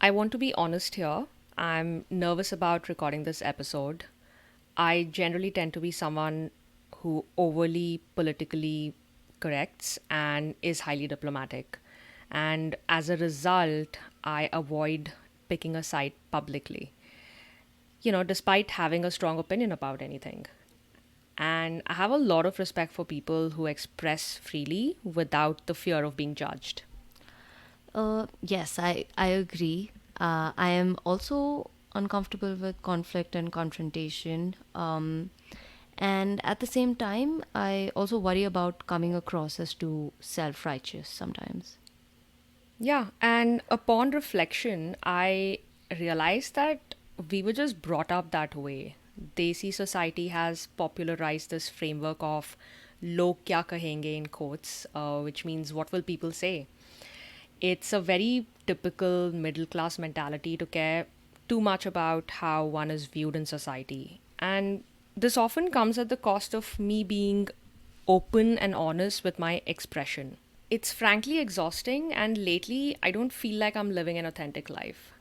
I want to be honest here. I'm nervous about recording this episode. I generally tend to be someone who overly politically corrects and is highly diplomatic. And as a result, I avoid picking a side publicly, despite having a strong opinion about anything. And I have a lot of respect for people who express freely without the fear of being judged. Yes, I agree. I am also uncomfortable with conflict and confrontation. And at the same time, I also worry about coming across as too self righteous sometimes. Yeah, and upon reflection, I realized that we were just brought up that way. Desi society has popularized this framework of log kya kahenge in quotes, which means what will people say. It's a very typical middle class mentality to care too much about how one is viewed in society. And this often comes at the cost of me being open and honest with my expression. It's frankly exhausting, and lately, I don't feel like I'm living an authentic life.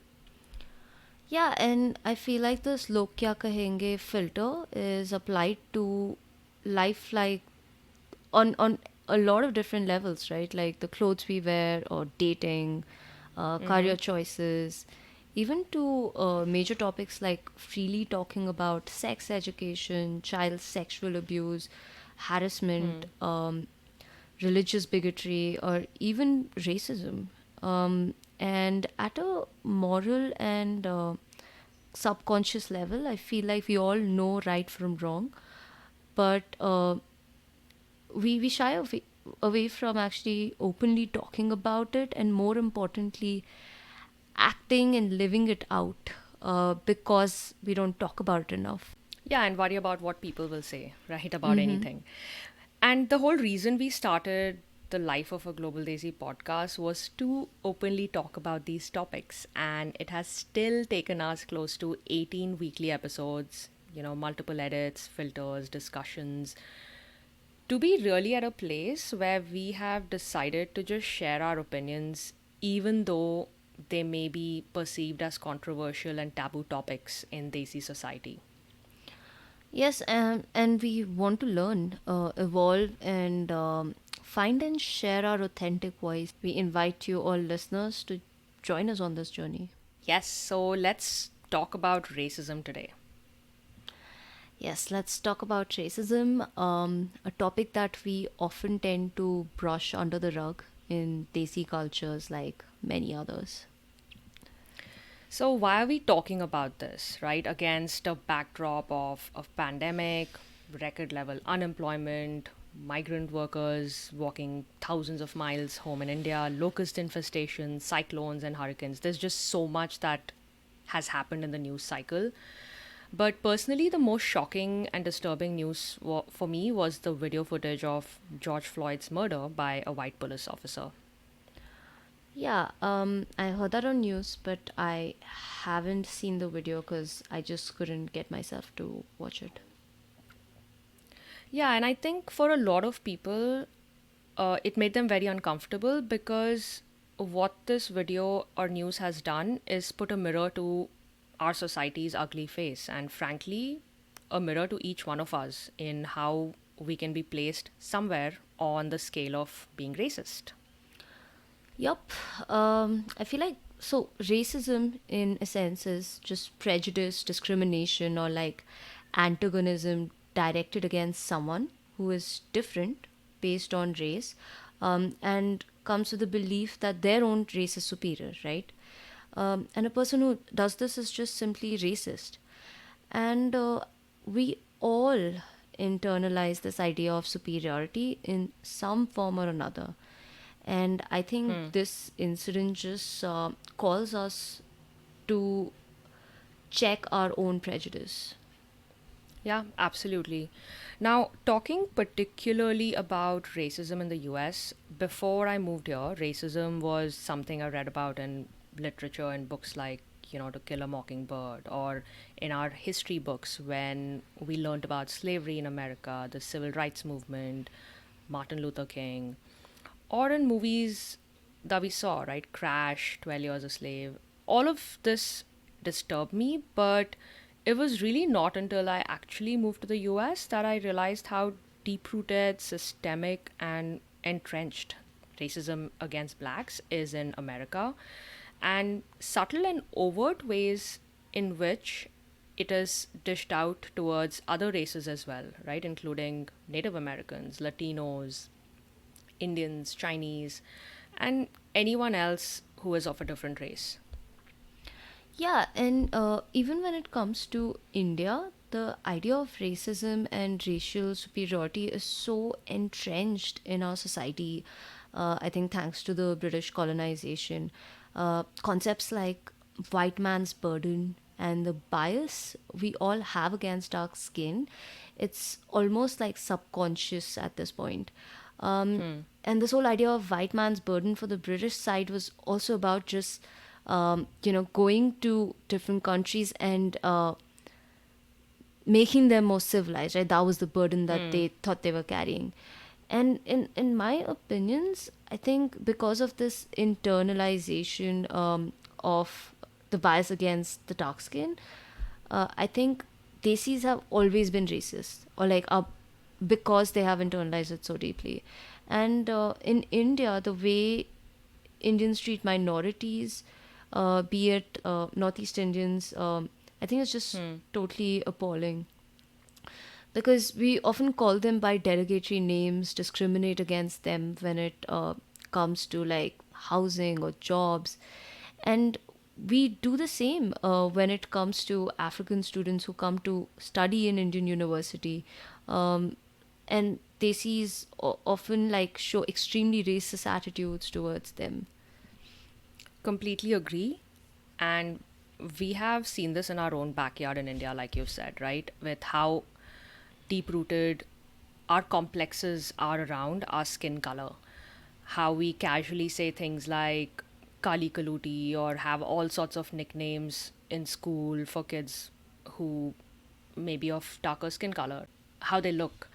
Yeah, and I feel like this log kya kahenge filter is applied to life like on a lot of different levels, right? Like the clothes we wear or dating, career choices, even to major topics like freely talking about sex education, child sexual abuse, harassment, religious bigotry, or even racism. And at a moral and subconscious level, I feel like we all know right from wrong, but we shy away from actually openly talking about it, and more importantly, acting and living it out because we don't talk about it enough. Yeah, and worry about what people will say, right, about anything. And the whole reason we started the Life of a Global Daisy podcast was to openly talk about these topics. And it has still taken us close to 18 weekly episodes, multiple edits, filters, discussions, to be really at a place where we have decided to just share our opinions, even though they may be perceived as controversial and taboo topics in Desi society. Yes, and we want to learn, evolve, and find and share our authentic voice. We invite you, all listeners, to join us on this journey. Yes, so let's talk about racism today. Yes, let's talk about racism, a topic that we often tend to brush under the rug in Desi cultures like many others. So, why are we talking about this, right? Against a backdrop of pandemic, record level unemployment, migrant workers walking thousands of miles home in India, locust infestation, cyclones, and hurricanes. There's just so much that has happened in the news cycle. But personally, the most shocking and disturbing news for me was the video footage of George Floyd's murder by a white police officer. Yeah, I heard that on news, but I haven't seen the video because I just couldn't get myself to watch it. Yeah, and I think for a lot of people, it made them very uncomfortable because what this video or news has done is put a mirror to our society's ugly face, and frankly, a mirror to each one of us in how we can be placed somewhere on the scale of being racist. Yup. I feel like so racism, in a sense, is just prejudice, discrimination, or like antagonism directed against someone who is different based on race, and comes with the belief that their own race is superior, right? And a person who does this is just simply racist. And we all internalize this idea of superiority in some form or another. And I think this incident just calls us to check our own prejudice. Yeah, absolutely. Now, talking particularly about racism in the US, before I moved here, racism was something I read about in literature and books like, To Kill a Mockingbird, or in our history books when we learned about slavery in America, the civil rights movement, Martin Luther King, or in movies that we saw, right? Crash, 12 Years a Slave. all of this disturbed me, but it was really not until I actually moved to the US that I realized how deep rooted, systemic, and entrenched racism against blacks is in America, and subtle and overt ways in which it is dished out towards other races as well, right? Including Native Americans, Latinos, Indians, Chinese, and anyone else who is of a different race. Yeah, and even when it comes to India, the idea of racism and racial superiority is so entrenched in our society. I think thanks to the British colonization, concepts like white man's burden and the bias we all have against dark skin, it's almost like subconscious at this point. And this whole idea of white man's burden for the British side was also about just going to different countries and making them more civilized, right? That was the burden that they thought they were carrying. And in my opinions, I think because of this internalization of the bias against the dark skin, I think Desis have always been racist, or like because they have internalized it so deeply. And in India, the way Indians treat minorities, be it Northeast Indians, I think it's just totally appalling because we often call them by derogatory names, discriminate against them when it comes to like housing or jobs. And we do the same when it comes to African students who come to study in Indian university. And they sees often like show extremely racist attitudes towards them. Completely agree. And we have seen this in our own backyard in India, like you said, right? With how deep rooted our complexes are around our skin color. How we casually say things like Kali Kaluti or have all sorts of nicknames in school for kids who may be of darker skin color, how they look,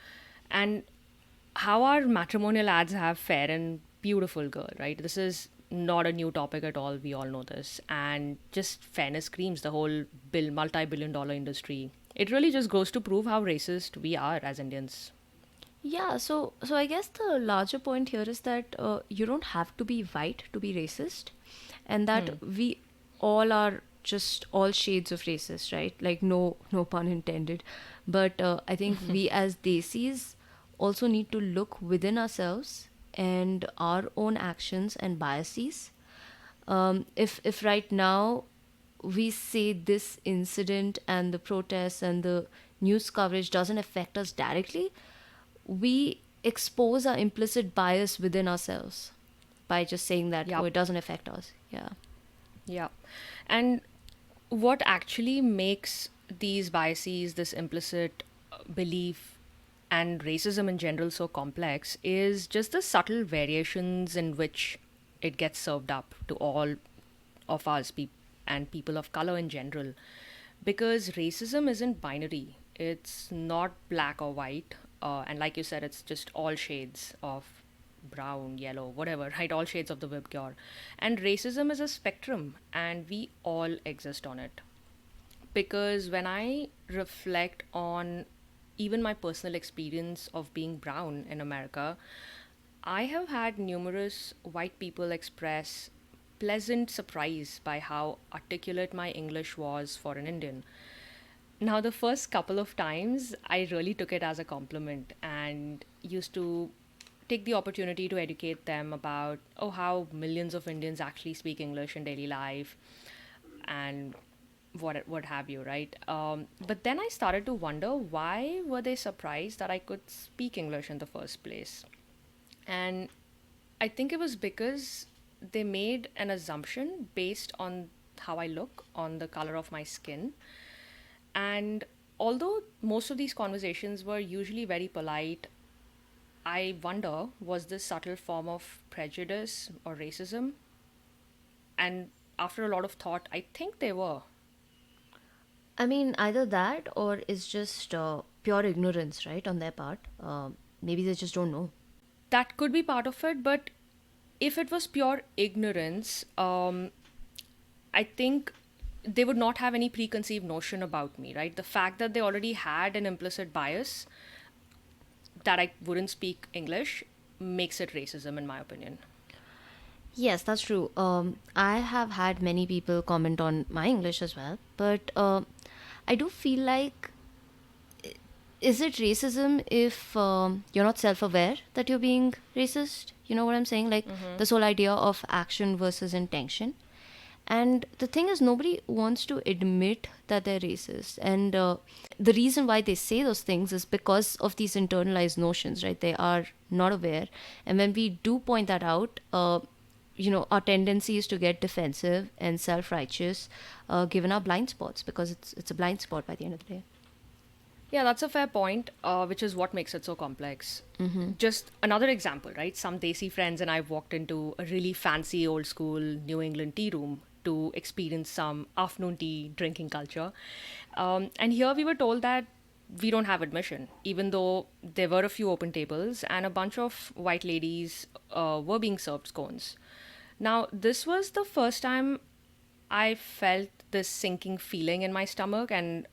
and how our matrimonial ads have fair and beautiful girl, right? This is not a new topic at all. We all know this. And just fairness screams the whole multi-billion dollar industry. It really just goes to prove how racist we are as Indians. Yeah, so I guess the larger point here is that you don't have to be white to be racist, and that we all are just all shades of racist, right? Like no pun intended. But I think we as Desis also need to look within ourselves and our own actions and biases. If right now we say this incident and the protests and the news coverage doesn't affect us directly, we expose our implicit bias within ourselves by just saying that, oh, Yep. it doesn't affect us. Yeah. Yeah. And what actually makes these biases, this implicit belief, and racism in general so complex is just the subtle variations in which it gets served up to all of us and people of color in general. Because racism isn't binary, it's not black or white. And like you said, it's just all shades of brown, yellow, whatever, right? All shades of the whip cure. And racism is a spectrum, and we all exist on it. Because when I reflect on even my personal experience of being brown in America, I have had numerous white people express pleasant surprise by how articulate my English was for an Indian. Now, the first couple of times, I really took it as a compliment and used to take the opportunity to educate them about, oh, how millions of Indians actually speak English in daily life and what have you, right? But then I started to wonder why were they surprised that I could speak English in the first place? And I think it was because they made an assumption based on how I look, on the color of my skin. And although most of these conversations were usually very polite, I wonder, was this subtle form of prejudice or racism? And after a lot of thought, I think they were. I mean, either that or it's just pure ignorance, right, on their part. Maybe they just don't know. That could be part of it, but if it was pure ignorance, I think they would not have any preconceived notion about me, right? The fact that they already had an implicit bias that I wouldn't speak English makes it racism, in my opinion. Yes, that's true. I have had many people comment on my English as well, but I do feel like, is it racism if you're not self-aware that you're being racist? You know what I'm saying? Like this whole idea of action versus intention. And the thing is, nobody wants to admit that they're racist. And the reason why they say those things is because of these internalized notions, right? They are not aware. And when we do point that out, our tendency is to get defensive and self-righteous, given our blind spots, because it's a blind spot by the end of the day. Yeah, that's a fair point, which is what makes it so complex. Just another example, right? Some Desi friends and I walked into a really fancy old school New England tea room to experience some afternoon tea drinking culture. And here we were told that we don't have admission, even though there were a few open tables and a bunch of white ladies were being served scones. Now, this was the first time I felt this sinking feeling in my stomach, and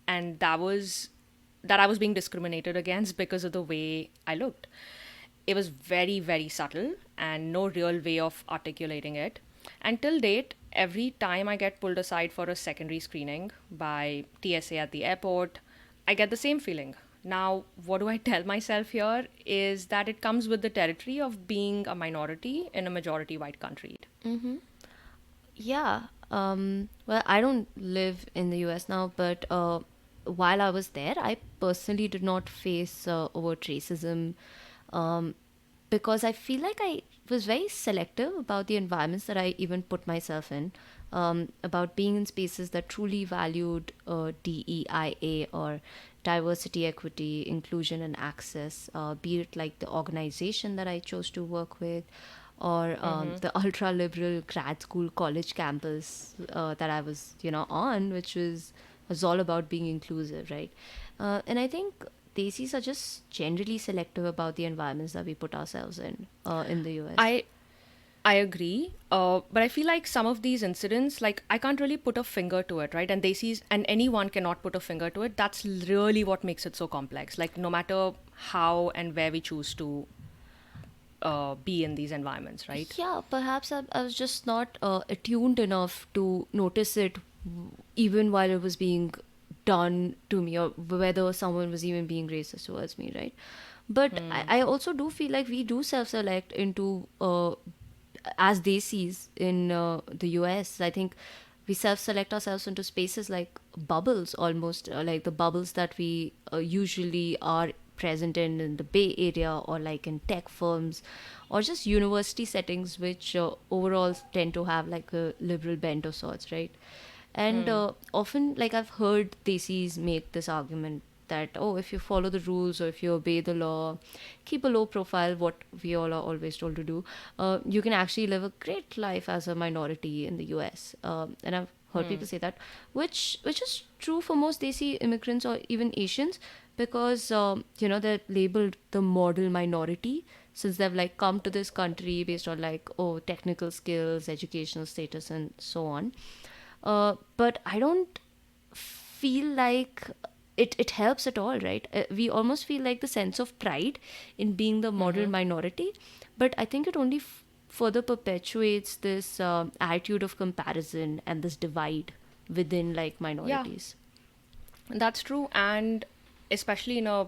that I was being discriminated against because of the way I looked. It was very, very subtle and no real way of articulating it. And till date, every time I get pulled aside for a secondary screening by TSA at the airport, I get the same feeling. Now, what do I tell myself here is that it comes with the territory of being a minority in a majority white country. Yeah. Well, I don't live in the US now, but while I was there, I personally did not face overt racism, um, because I feel like I was very selective about the environments that I even put myself in, about being in spaces that truly valued DEIA, or diversity, equity, inclusion, and access, be it like the organization that I chose to work with, or the ultra liberal grad school college campus that I was, on, which was all about being inclusive, right? And I think Desis are just generally selective about the environments that we put ourselves in the US. I I agree, but I feel like some of these incidents, like I can't really put a finger to it, right? And they see, and anyone cannot put a finger to it. That's really what makes it so complex. Like no matter how and where we choose to be in these environments, right? Yeah, perhaps I was just not attuned enough to notice it, even while it was being done to me, or whether someone was even being racist towards me, right? But I also do feel like we do self select into, as they sees in the US. I think we self select ourselves into spaces like bubbles, almost like the bubbles that we usually are present in the Bay Area, or like in tech firms, or just university settings, which overall tend to have like a liberal bent of sorts, right? And often, like, I've heard Desis make this argument that, oh, if you follow the rules, or if you obey the law, keep a low profile, what we all are always told to do, you can actually live a great life as a minority in the US. And I've heard people say that, which is true for most Desi immigrants or even Asians, because they're labeled the model minority, since they've like come to this country based on like, oh, technical skills, educational status, and so on. But I don't feel like it helps at all, right? We almost feel like the sense of pride in being the model minority, but I think it only further perpetuates this attitude of comparison and this divide within like Yeah, minorities. that's true. And especially in a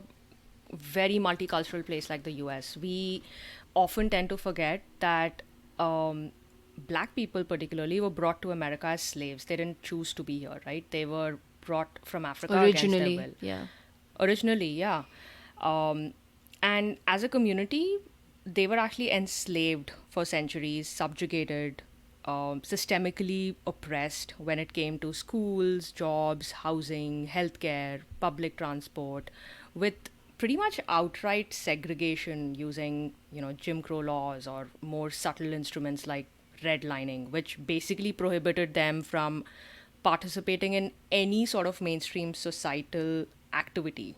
very multicultural place like the US, we often tend to forget that black people, particularly, were brought to America as slaves. They didn't choose to be here, right? They were brought from Africa against their Originally, will. yeah. Originally, yeah. Um, and as a community, they were actually enslaved for centuries, subjugated, systemically oppressed when it came to schools, jobs, housing, healthcare, public transport, with pretty much outright segregation using, Jim Crow laws or more subtle instruments like redlining, which basically prohibited them from participating in any sort of mainstream societal activity.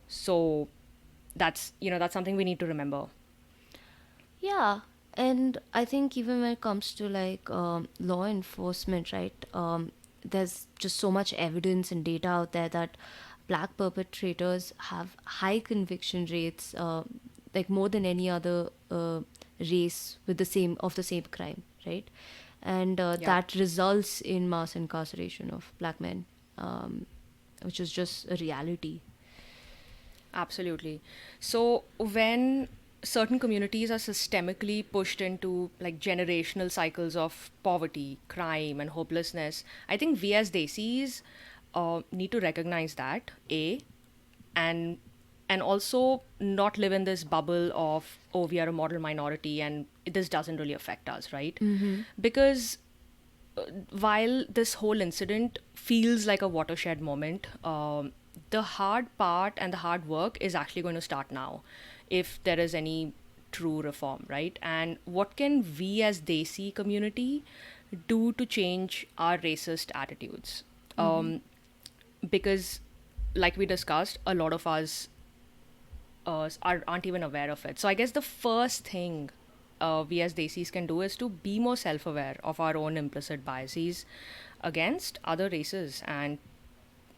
So that's something we need to remember. Yeah. And I think even when it comes to like law enforcement, right? There's just so much evidence and data out there that black perpetrators have high conviction rates, like more than any other race with the same crime, right? And Yeah. that results in mass incarceration of black men, um, which is just a reality. Absolutely. So when certain communities are systemically pushed into like generational cycles of poverty, crime, and hopelessness, I think we as Desis need to recognize that A, and also not live in this bubble of, oh, we are a model minority and this doesn't really affect us, right? Mm-hmm. Because while this whole incident feels like a watershed moment, the hard part and the hard work is actually going to start now if there is any true reform, right? And what can we as Desi community do to change our racist attitudes? Mm-hmm. Because, like we discussed, a lot of us aren't even aware of it. So I guess the first thing we as Desis can do is to be more self-aware of our own implicit biases against other races, and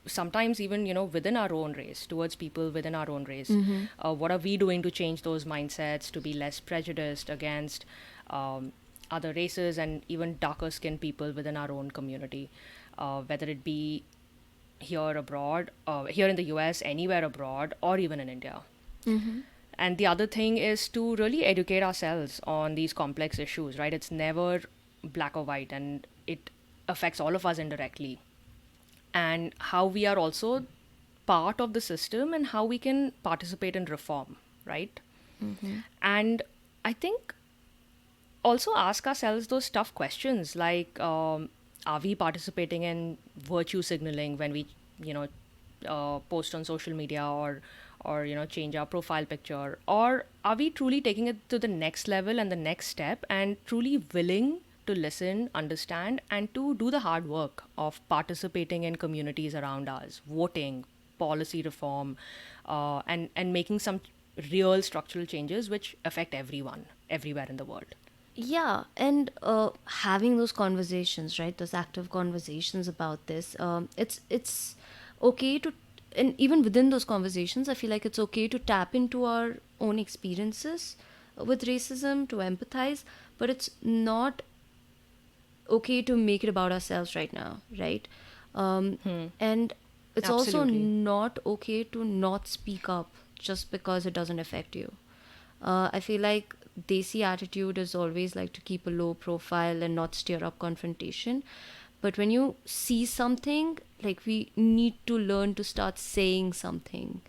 sometimes even within our own race, towards people within our own race. Mm-hmm. What are we doing to change those mindsets, to be less prejudiced against other races and even darker skinned people within our own community, whether it be here abroad, here in the US, anywhere abroad, or even in India. Mm-hmm. And the other thing is to really educate ourselves on these complex issues, right? It's never black or white, and it affects all of us indirectly. And how we are also part of the system and how we can participate in reform, right? Mm-hmm. And I think also ask ourselves those tough questions like, are we participating in virtue signaling when we, post on social media, or change our profile picture, or are we truly taking it to the next level and the next step and truly willing to listen, understand, and to do the hard work of participating in communities around us, voting, policy reform, and making some real structural changes which affect everyone everywhere in the world. Yeah, and having those conversations, right? Those active conversations about this. It's okay to, and even within those conversations, I feel like it's okay to tap into our own experiences with racism, to empathize, but it's not okay to make it about ourselves right now, right? And it's also Absolutely. not okay to not speak up just because it doesn't affect you. I feel like Desi attitude is always like to keep a low profile and not stir up confrontation. But when you see something, like we need to learn to start saying something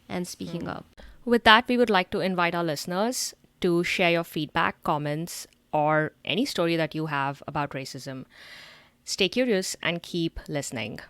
and speaking up. With that, we would like to invite our listeners to share your feedback, comments, or any story that you have about racism. Stay curious and keep listening.